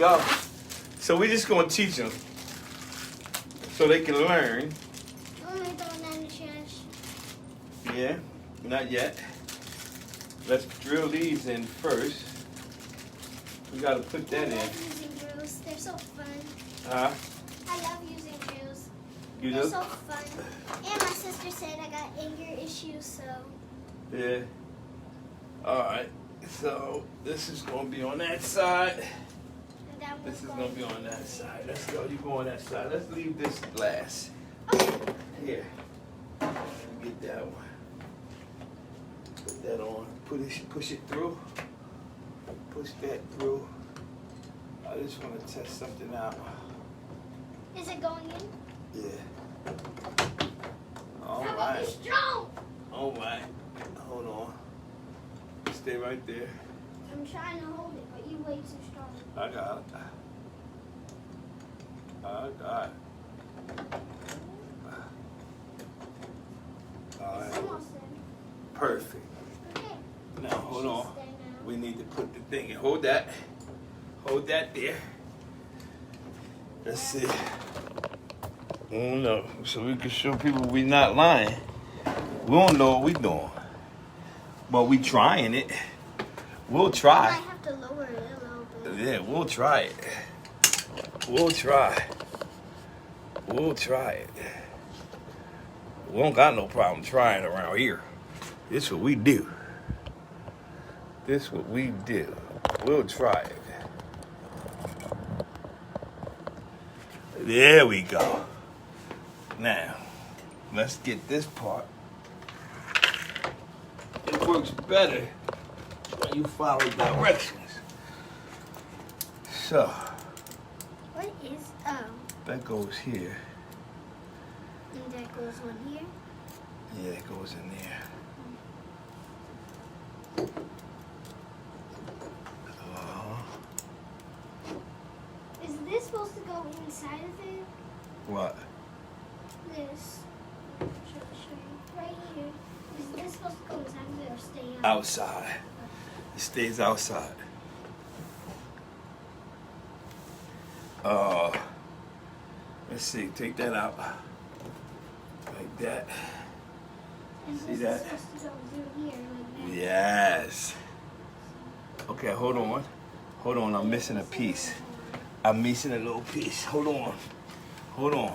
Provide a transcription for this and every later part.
Go. So we're just gonna teach them so they can learn. Yeah, not yet. Let's drill these in first. We gotta put that in. I love using drills. They're so fun. Huh? I love using drills. You They're do? so fun. And my sister said I got anger issues, so. Yeah. Alright. So this is gonna be on that side. And that This is one's gonna be on that side. Let's go. You go on that side. Let's leave this glass. Okay. Here. Get that one. Put that on. Push it through. Push that through. I just want to test something out. Is it going in? Yeah. All How about right. you strong? All right. Hold on. Stay right there. I'm trying to hold it, but you're way too strong. I got it. I got it. All right. Almost there. Perfect. Okay. Now hold on. Stay now. We need to put the thing in. Hold that. Hold that there. Let's see. Oh no. So we can show people we not lying. We don't know what we doing. But we trying it. We'll I try. might have to lower it a little bit. Yeah, we'll try it. We'll try. We'll try it. We don't got no problem trying around here. This what we do. This what we do. We'll try it. There we go. Now, let's get this part. It works better when you follow directions. So, What is, that goes here. and that goes on here? Yeah, it goes in there. Is this supposed to go inside of it? What? This. Show you. Right here. Is this supposed to go inside of it or stay out? Outside. It stays outside. Let's see. Take that out. Like that. And See this that? is supposed to go through here like that. Yes. Okay, hold on. Hold on. I'm missing a piece. I'm missing a little piece. Hold on. Hold on.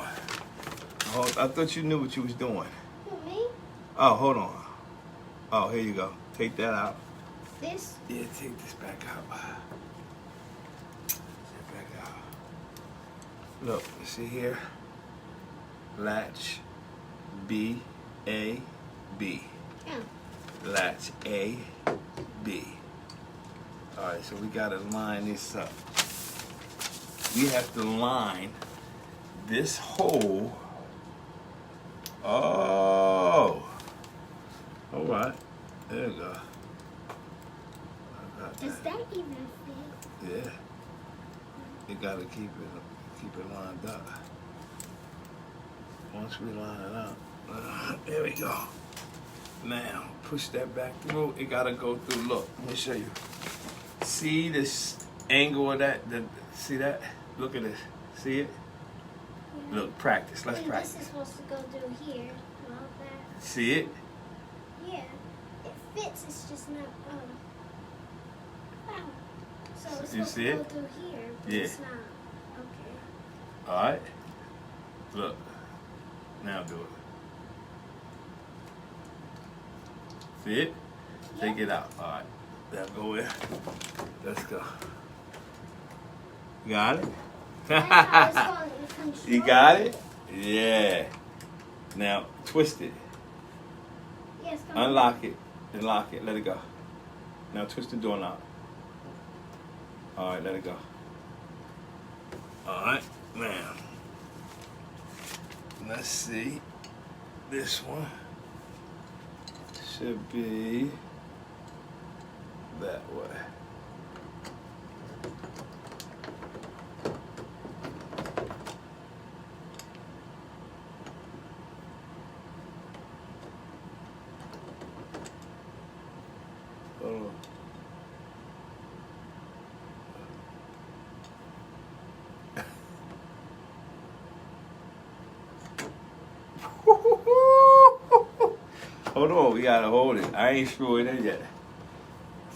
I thought you knew what you was doing. Who, me? Oh, hold on. Oh, here you go. Take that out. This? Yeah, take this back out. Take it back out. Look, you see here? Latch B, A, B. Yeah. Latch A, B. All right, so we gotta line this up. We have to line this hole. Oh. All right. There you go. I got Does that even fit? Yeah. You gotta keep it lined up. Once we line it up, there we go. Now push that back through. It gotta go through. Look, let me show you. See this angle of that? See that? Look at this. See it? Yeah. Look, practice. Let's And practice. this is supposed to go through here. Well, that. See it? Yeah. It fits. It's just not. Wow. So it's You supposed see to go it? through here, but Yeah. it's not. Okay. All right. Look. Now do it. See it? Take it out. All right. Now go in. Let's go. Got it? That's how it's going to control You got it? Yeah. Now twist it. Yes, come on. Unlock it. And lock it. Let it go. Now twist the doorknob. All right, let it go. All right, now. Let's see. This one should be that way. Hold on. Hold on, we gotta hold it. I ain't screwing it in yet.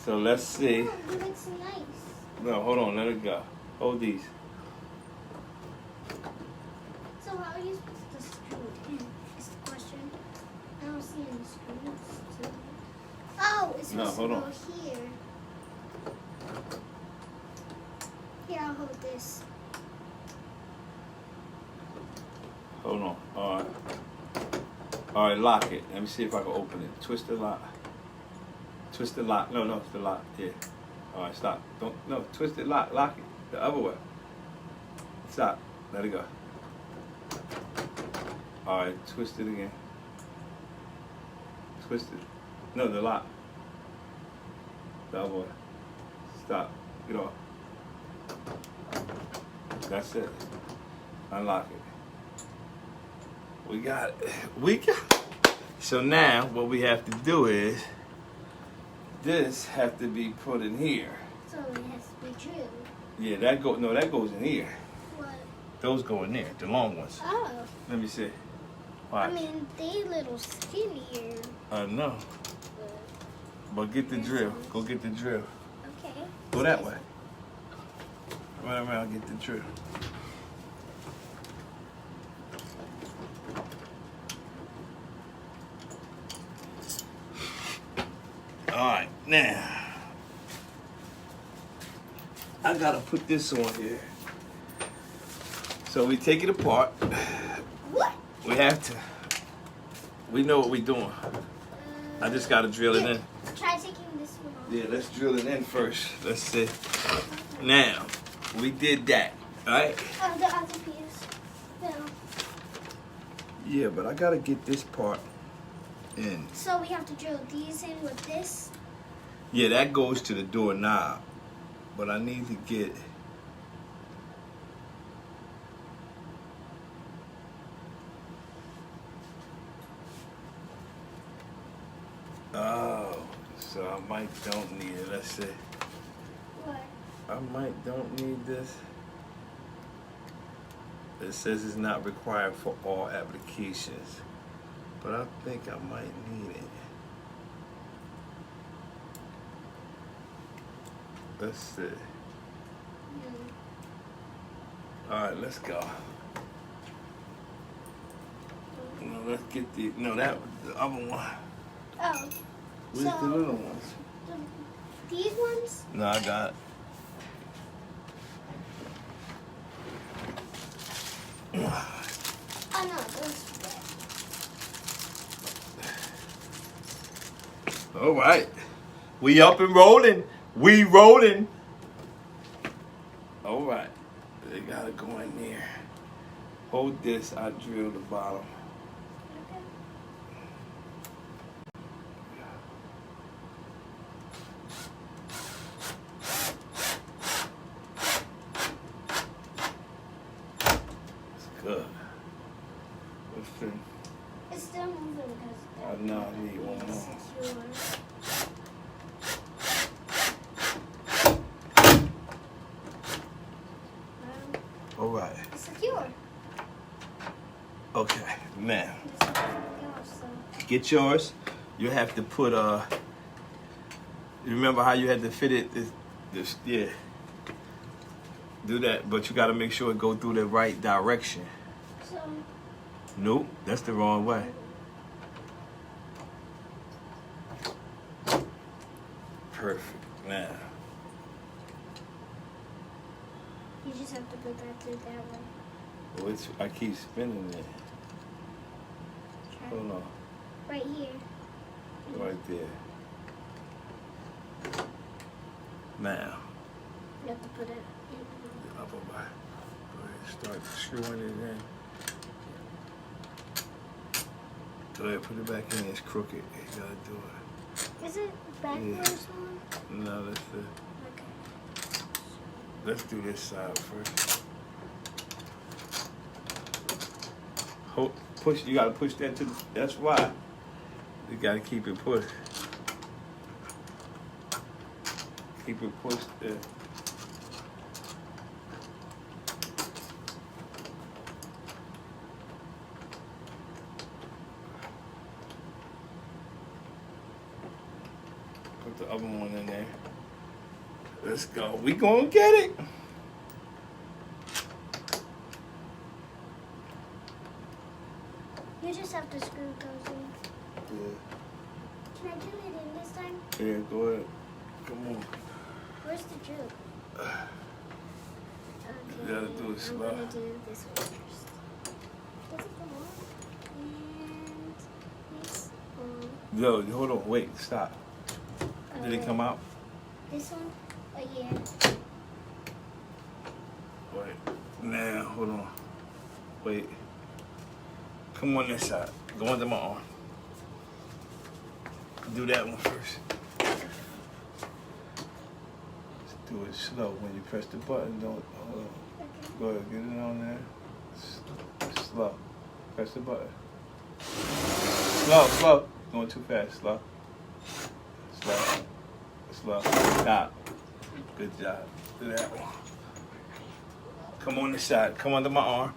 So let's see. Oh, but it's nice. No, hold on, let it go. Hold these. So how are you supposed to screw it in? Is the question. I don't see any screws. Oh, it's supposed to go here. Here, I'll hold this. Hold on. Alright. Alright, lock it. Let me see if I can open it. Twist the lock. Twist the lock. No, it's the lock. Yeah. Alright, stop. No, twist it, lock it. The other way. Stop. Let it go. Alright, twist it again. Twist it. No, the lock. The other way. Stop. Get off. That's it. Unlock it. We got it. So now what we have to do is this have to be put in here. So it has to be drilled. Yeah, that goes in here. What? Those go in there, the long ones. Oh. Let me see. Watch. I mean, they little skinnier. I know. But get the drill. Go get the drill. Okay. Go that way. Run around, get the drill. Alright, now I gotta put this on here. So we take it apart. What? We have to. We know what we're doing. I just gotta drill it in. Try taking this one off. Yeah, let's drill it in first. Let's see. Now, we did that, right? Oh, the other piece. No. Yeah, but I gotta get this part in. So we have to drill these in with this? Yeah, that goes to the doorknob. But I need to get... Oh, so I might don't need it. Let's see. What? I might don't need this. It says it's not required for all applications. But I think I might need it. Let's see. Alright, let's go. No, let's get the the other one. Oh. Where's the little ones? These ones? No, I got it. Oh no, those wet. Alright. We up and rolling. We rolling. Alright. They gotta go in there. Hold this, I drill the bottom. Okay. It's good. Let's see. It's still moving because I know I need one more. this is yours. Alright. It's secure. Okay, now. It's secure, so. Get yours. You have to put you remember how you had to fit it this yeah. Do that, but you gotta make sure it go through the right direction. So. Nope, that's the wrong way. Perfect. Now. You just have to put that through that way. Which I keep spinning it. Try. Hold on. Right here. Right there. Now. You have to put it in. The upper way. Go ahead, start screwing it in. Go ahead, put it back in. It's crooked. You gotta do it. Is it backwards one? No, that's the. Okay. Let's do this side first. Hold, push. You gotta push that to. That's why. You gotta keep it pushed. Keep it pushed there. other one in there. Let's go. We gonna get it. You just have to screw those in. Yeah. Can I do it in this time? Yeah, go ahead. Come on. Where's the drill? Okay. You gotta do it slow. I'm gonna do this one first. Does it come on? And this one. Yo, hold on. Wait. Stop. Did it come out? This one? Oh yeah. Wait. Now, hold on. Wait. Come on this side. Go under my arm. Do that one first. Just do it slow. When you press the button, don't. Hold on. Okay. Go ahead. Get it on there. Slow. Press the button. Slow, slow. Going too fast. Slow. Slow. Slow. Stop. Good job. Do that one. Come on this side. Come under my arm.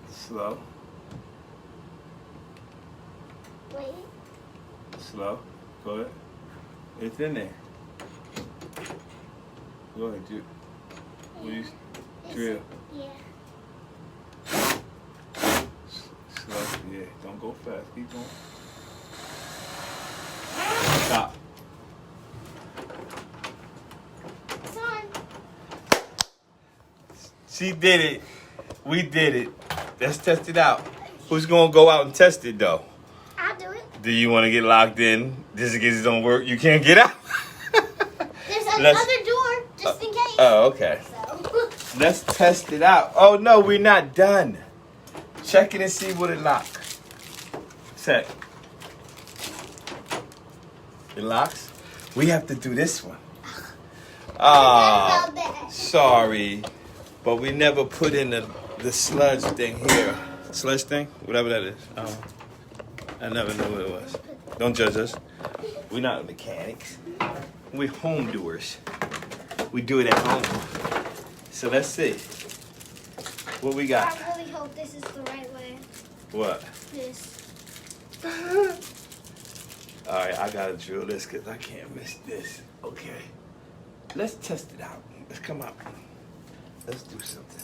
Slow. Wait. Slow. Go ahead. It's in there. Go ahead, Jude. Please. Drill. Yeah. Slow. Yeah. Don't go fast. Keep going. Stop. It's on. She did it. We did it. Let's test it out. Who's gonna go out and test it though? I'll do it. Do you want to get locked in just in case it don't work? You can't get out. There's another door, just in case. Oh, okay. So. Let's test it out. Oh no, we're not done. Check it and see what it locks. Set. It locks. We have to do this one. Ah, sorry, but we never put in the sludge thing here. Sludge thing, whatever that is. I never knew what it was. Don't judge us. We're not mechanics. We're home doers. We do it at home. So let's see. What we got? I really hope this is the right way. What? This. All right, I gotta drill this because I can't miss this. Okay. Let's test it out. Let's come out. Let's do something.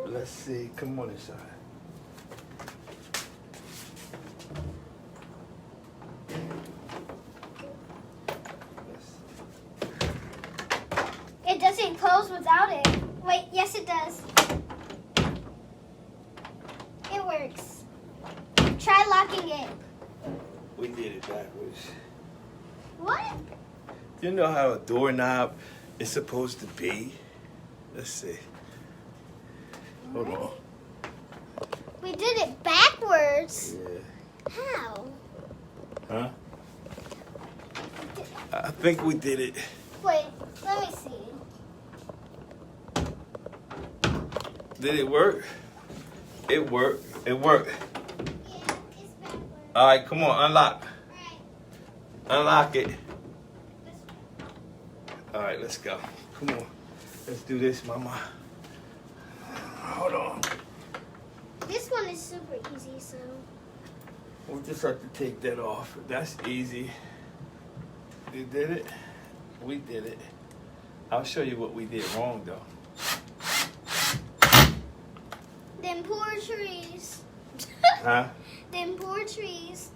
Let's see. Come on inside. It doesn't close without it. Wait, yes it does. It works. Try locking it. We did it backwards. What? You know how a doorknob is supposed to be? Let's see. Hold on. We did it backwards. Yeah. How? Huh? I think we did it. Wait, let me see. Did it work? It worked. It worked. Yeah, it's backwards. All right, come on, unlock. Right. Unlock it. This All right, let's go. Come on. Let's do this, mama. Hold on. one is super easy, so. We'll just have to take that off. That's easy. You did it? We did it. I'll show you what we did wrong, though. Them poor trees. Huh? Them poor trees.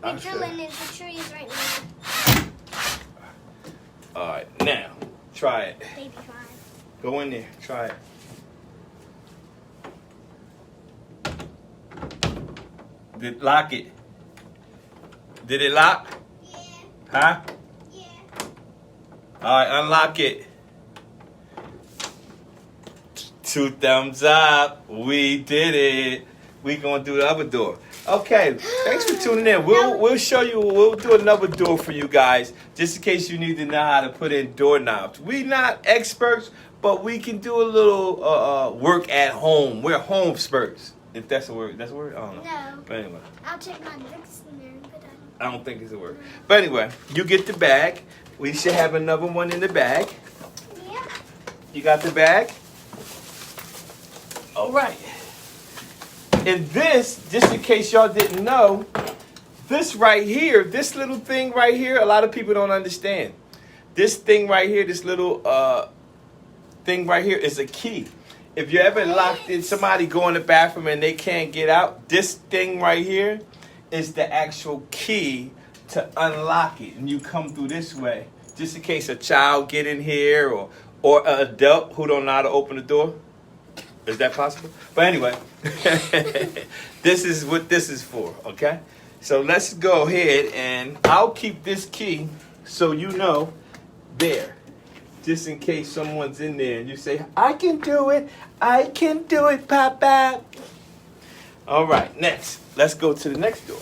I'll We're show drilling you. into trees right now. All right, now, try it. Baby 5. Go in there, try it. Lock it. Did it lock? Yeah. Huh? Yeah. All right, unlock it. 2 thumbs up. We did it. We gonna do the other door. Okay, thanks for tuning in. We'll show you. We'll do another door for you guys, just in case you need to know how to put in doorknobs. We not experts, but we can do a little work at home. We're home experts. If that's a word, that's a word. I don't know. No. But anyway. I'll check my dictionary, but I don't think it's a word. But anyway, you get the bag. We should have another one in the bag. yeah. You got the bag? All right. And this, just in case y'all didn't know, this right here, this little thing right here, a lot of people don't understand. This thing right here, this little thing right here is a key. If you ever locked in, somebody go in the bathroom and they can't get out, this thing right here is the actual key to unlock it. And you come through this way, just in case a child get in here or an adult who don't know how to open the door. Is that possible? But anyway, this is what this is for, okay? So let's go ahead and I'll keep this key so you know there. Just in case someone's in there and you say, I can do it, Papa. All right, next. Let's go to the next door.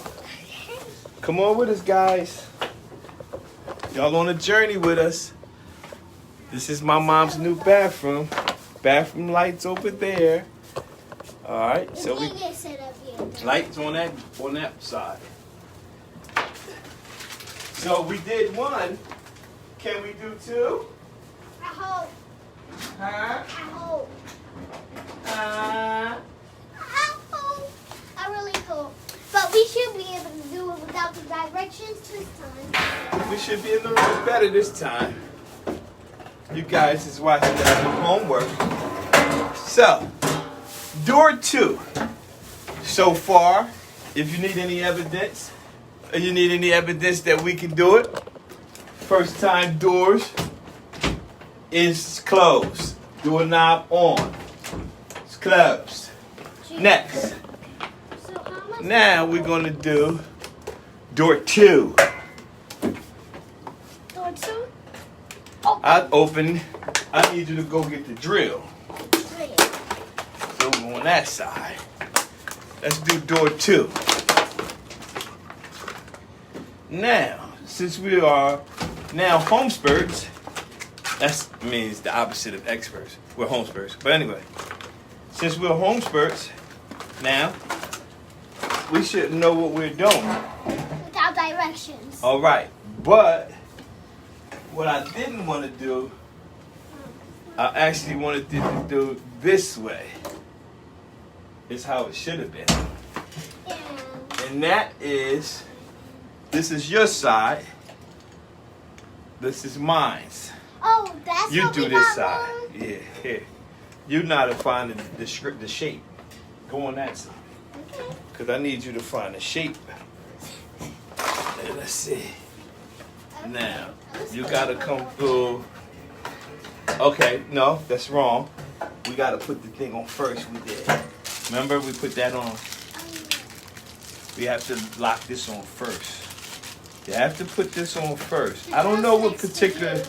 Come on with us, guys. Y'all on a journey with us. This is my mom's new bathroom. Bathroom lights over there. All right, so we lights on that side. So we did one. Can we do two? I hope. Huh? I hope. Uh, I hope. I really hope. But we should be able to do it without the directions this time. we should be a little bit better this time. You guys is watching that homework. So, door 2. So far, if you need any evidence, or you need any evidence that we can do it, first time doors is closed. Doorknob on. It's closed. Next. So how much? Now we're going to do door 2. Door 2? I need you to go get the drill. So we're on that side. Let's do door 2. Now, since we are now homesperts, that means the opposite of experts. We're homesperts. But anyway, since we're homesperts, now we should know what we're doing. Without directions. All right, but what I didn't want to do, I actually wanted to do this way. It's how it should have been. And that is, this is your side. This is mine. Oh, that's You what do we this got side. wrong? Yeah, here. You know how to find the shape. Go on that side. Okay. Because I need you to find the shape. And let's see. Now, you got to come through. Okay, no, that's wrong. We got to put the thing on first. We did. Remember, we put that on. We have to lock this on first. You have to put this on first. I don't know what particular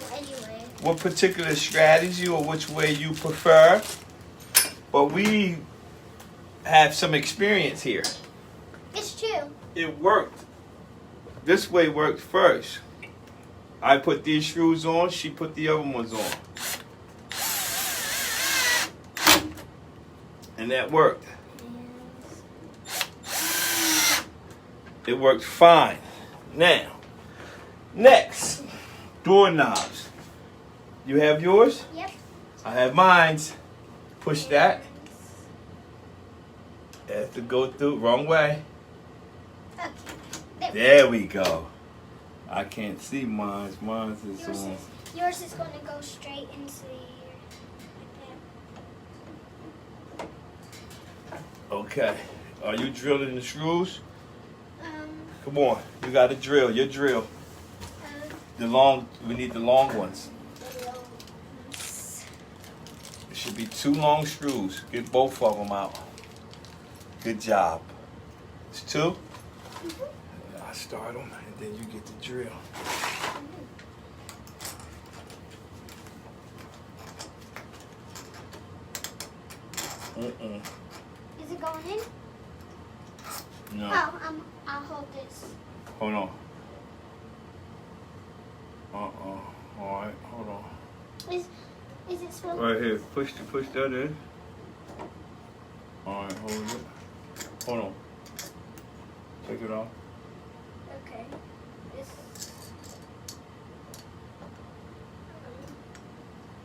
strategy or which way you prefer, but we have some experience here. It's true. It worked. This way worked first. I put these screws on, she put the other ones on. And that worked. It worked fine. Now, next, doorknobs. You have yours? Yep. I have mine. Push that. Have to go through wrong way. Okay. There we go. I can't see mine. Mine is on. Yours is going to go straight into here. Okay. Are you drilling the screws? Come on. You got to drill. Your drill. We need the long ones. It should be 2 long screws. Get both of them out. Good job. It's 2? Mm-hmm. I start them and then you get the drill. Is it going in? No. Oh, I'll hold this. Hold on. Alright, hold on. Is it supposed Right here. Push that in. Alright, hold it. Hold on. Take it off. Okay.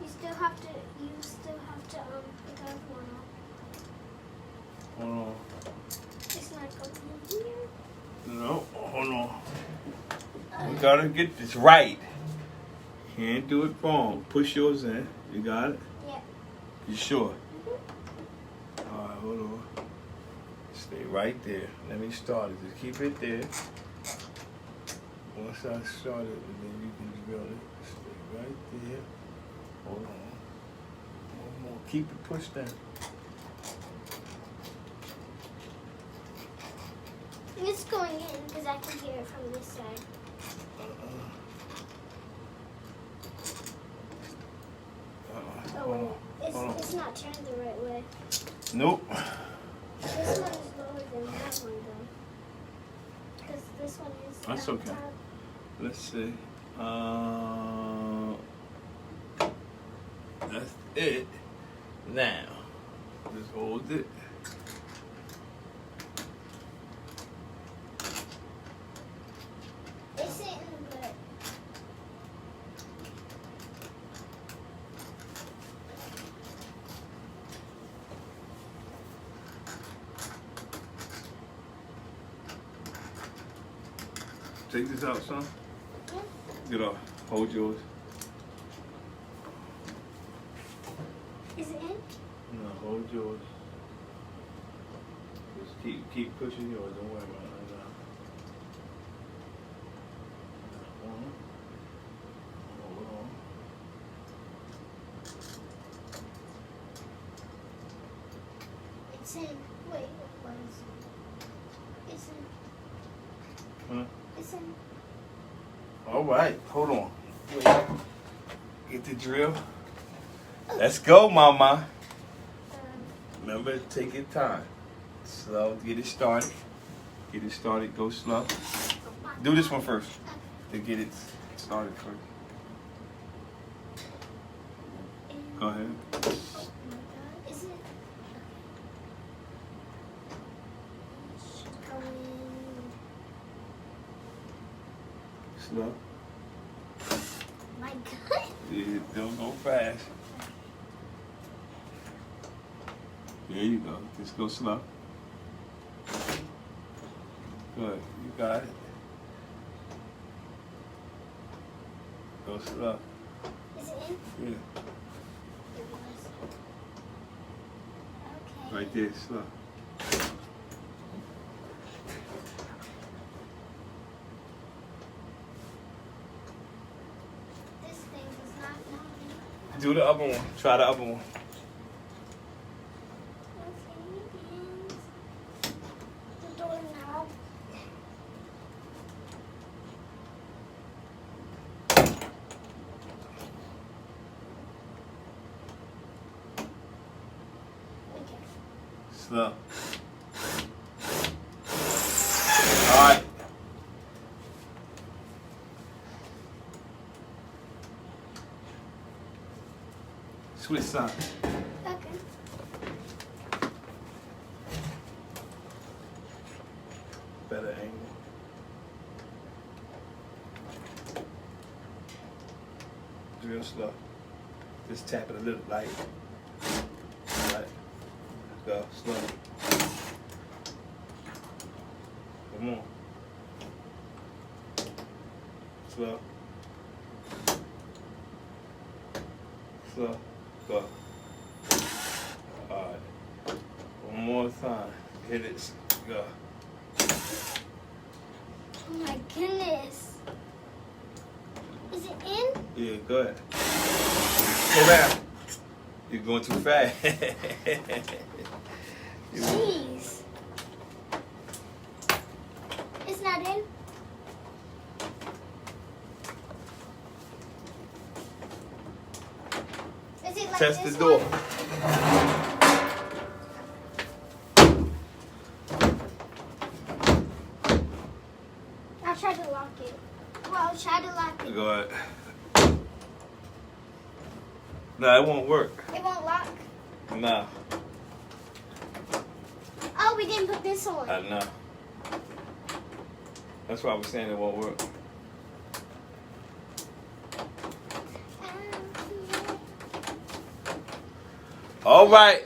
You still have to put that one on. Hold on. It's not going in here. No, hold on. We gotta get this right. Can't do it wrong. Push yours in. You got it? Yeah. You sure? Alright, hold on. Stay right there. Let me start it. Just keep it there. Once I start it, then you can drill it. Stay right there. Hold on. One more. Keep it pushed down. It's going in because I can hear it from this side. Hold on. It's not turned the right way. Nope. This one is lower than that one though. Because this one is That's on okay. top. Let's see. That's it. Now, just hold it. It's in good. Take this out, son. Yeah. Get off. Hold yours. Is it in? No, hold yours. Just keep pushing yours. Don't worry about it. Hold on. It's in. Wait, what is it? It's in. Huh? It's in. All right. Hold on. Wait. Get the drill. Let's go, mama. Remember, take your time. Slow. Get it started. Get it started. Go slow. Do this one first. To get it started first. Go ahead. Oh my god. Is it? It's going. Slow. My god. Yeah, don't go fast. There you go. Just go slow. Good. You got it. Go slow. Is it in? Yeah. It was. Okay. Right there. Slow. This thing is not moving. Do the other one. Try the other one. The doorknob. Okay. Slow. All right. Switch sides. Okay. Better angle. Real slow. Just tap it a little light. Right. Go slow. Come on. Slow. Slow. Go. Alright. One more time. Hit it. Go. Oh my goodness. Is it in? Yeah, go ahead. Go back. You're going too fast. Jeez. It's not in? Is it like Test this the door. one? I'll try to lock it. Well, I'll try to lock it. Go ahead. Nah, it won't work. It won't lock. Nah, Oh, we didn't put this on. I know. That's why I was saying it won't work. All right.